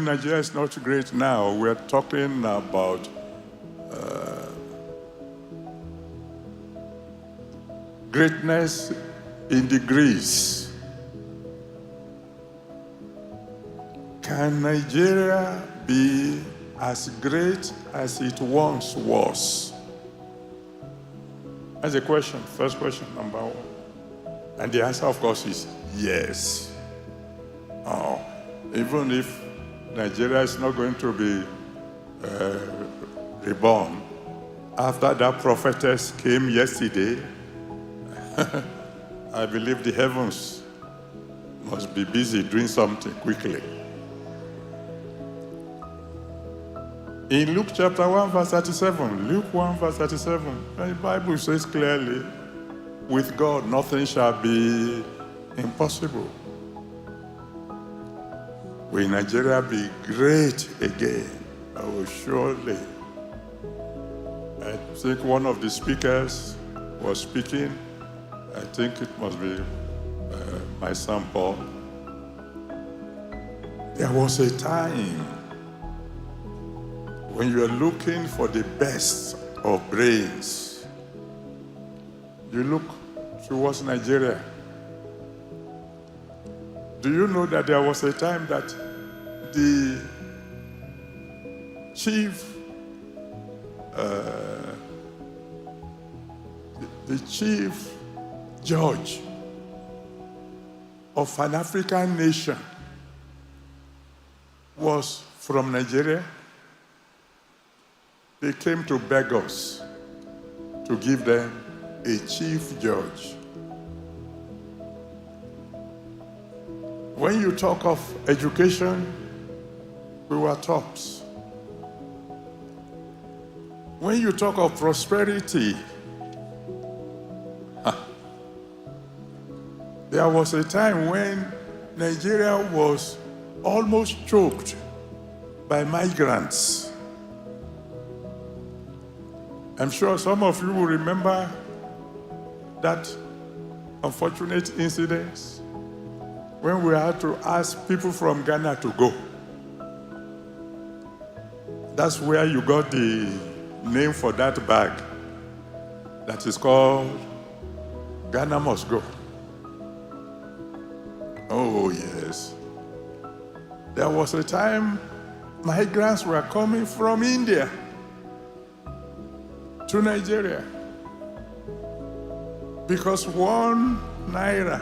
Nigeria is not great now. We're talking about greatness in degrees. Can Nigeria be as great as it once was? That's the question, first question, number one. And the answer, of course, is yes. Even if Nigeria is not going to be reborn, after that prophetess came yesterday, I believe the heavens must be busy doing something quickly. In Luke chapter 1, verse 37, Luke 1, verse 37, the Bible says clearly, with God nothing shall be impossible. Will Nigeria be great again? Oh, surely. I think one of the speakers was speaking. I think it must be my son Paul. There was a time when you are looking for the best of brains, you look towards Nigeria. Do you know that there was a time that the chief judge of an African nation was from Nigeria? They came to beg us to give them a chief judge. When you talk of education, we were tops. When you talk of prosperity, there was a time when Nigeria was almost choked by migrants. I'm sure some of you will remember that unfortunate incident when we had to ask people from Ghana to go. That's where you got the name for that bag that is called Ghana Must Go. Oh, yes. There was a time migrants were coming from India to Nigeria because 1 Naira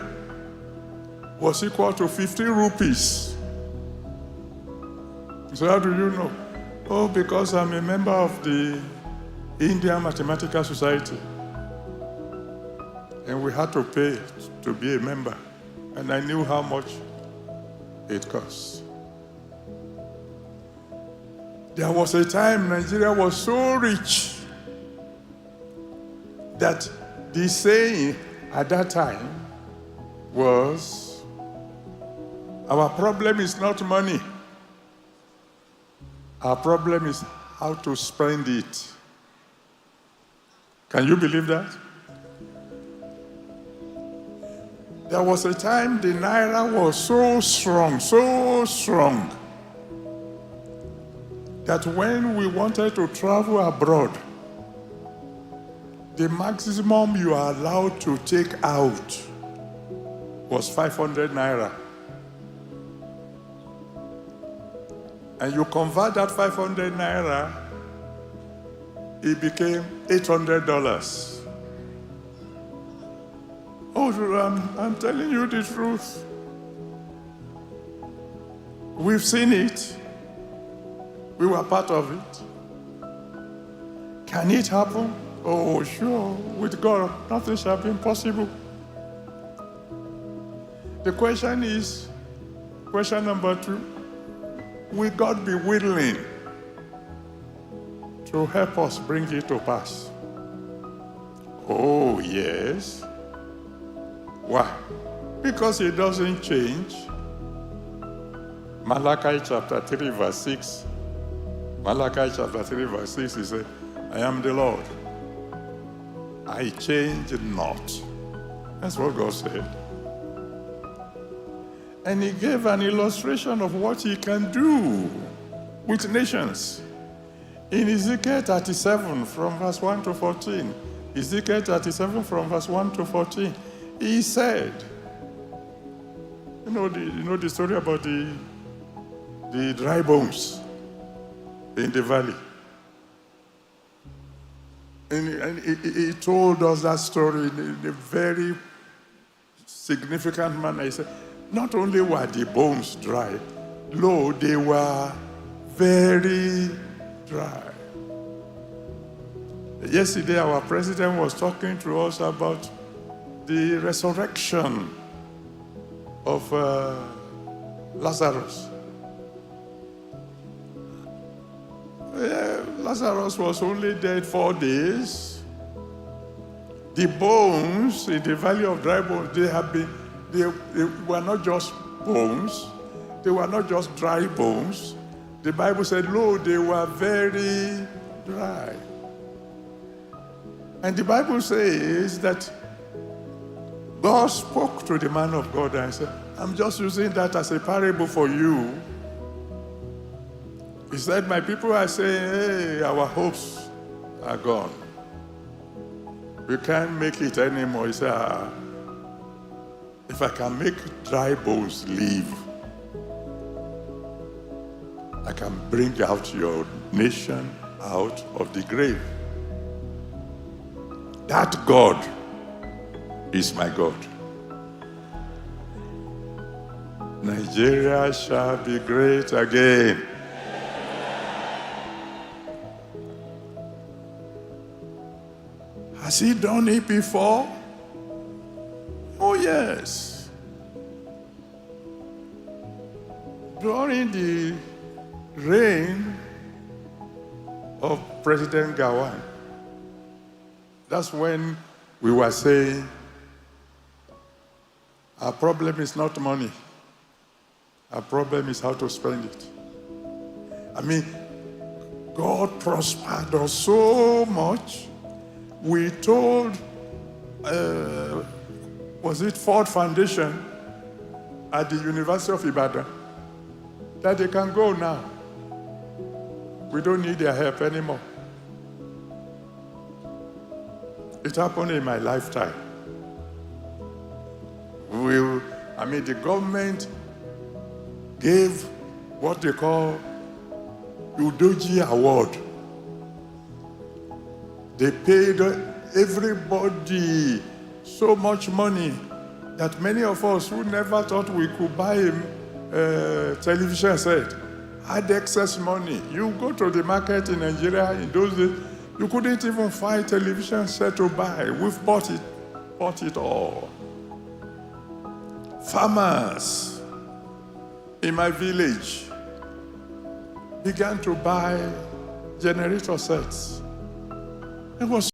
was equal to 50 rupees. So how do you know? Oh, because I'm a member of the Indian Mathematical Society. And we had to pay to be a member. And I knew how much it cost. There was a time Nigeria was so rich that the saying at that time was, our problem is not money. Our problem is how to spend it. Can you believe that? There was a time the Naira was so strong, that when we wanted to travel abroad, the maximum you are allowed to take out was 500 Naira. And you convert that 500 Naira, it became $800. Oh, I'm telling you the truth. We've seen it. We were part of it. Can it happen? Oh, sure. With God, nothing shall be impossible. The question is, question number 2, will God be willing to help us bring it to pass? Oh, yes. Why? Because it doesn't change. Malachi chapter 3, verse 6. Malachi chapter 3, verse 6, he said, I am the Lord. I change not. That's what God said. And he gave an illustration of what he can do with nations. In Ezekiel 37 from verse 1 to 14, Ezekiel 37 from verse 1 to 14, he said, you know the story about the dry bones in the valley. And he told us that story in a very significant manner. He said, not only were the bones dry, lo, they were very dry. Yesterday, our president was talking to us about the resurrection of Lazarus. Lazarus was only dead 4 days. The bones in the valley of dry bones, they were not just bones. They were not just dry bones. The Bible said, lo, they were very dry. And the Bible says that God spoke to the man of God and said, I'm just using that as a parable for you. He said, my people are saying, hey, our hopes are gone. We can't make it anymore. He said, if I can make dry bones live, I can bring out your nation out of the grave. That God is my God. Nigeria shall be great again. Has he done it before? Oh, yes. During the reign of President Gawan, that's when we were saying, our problem is not money. Our problem is how to spend it. I mean, God prospered us so much. We told, was it Ford Foundation at the University of Ibadan, that they can go now. We don't need their help anymore. It happened in my lifetime. The government gave what they call Udoji Award. They paid everybody so much money that many of us who never thought we could buy a television set had excess money. You go to the market in Nigeria in those days, you couldn't even find a television set to buy. We've bought it all. Farmers in my village began to buy generator sets. It was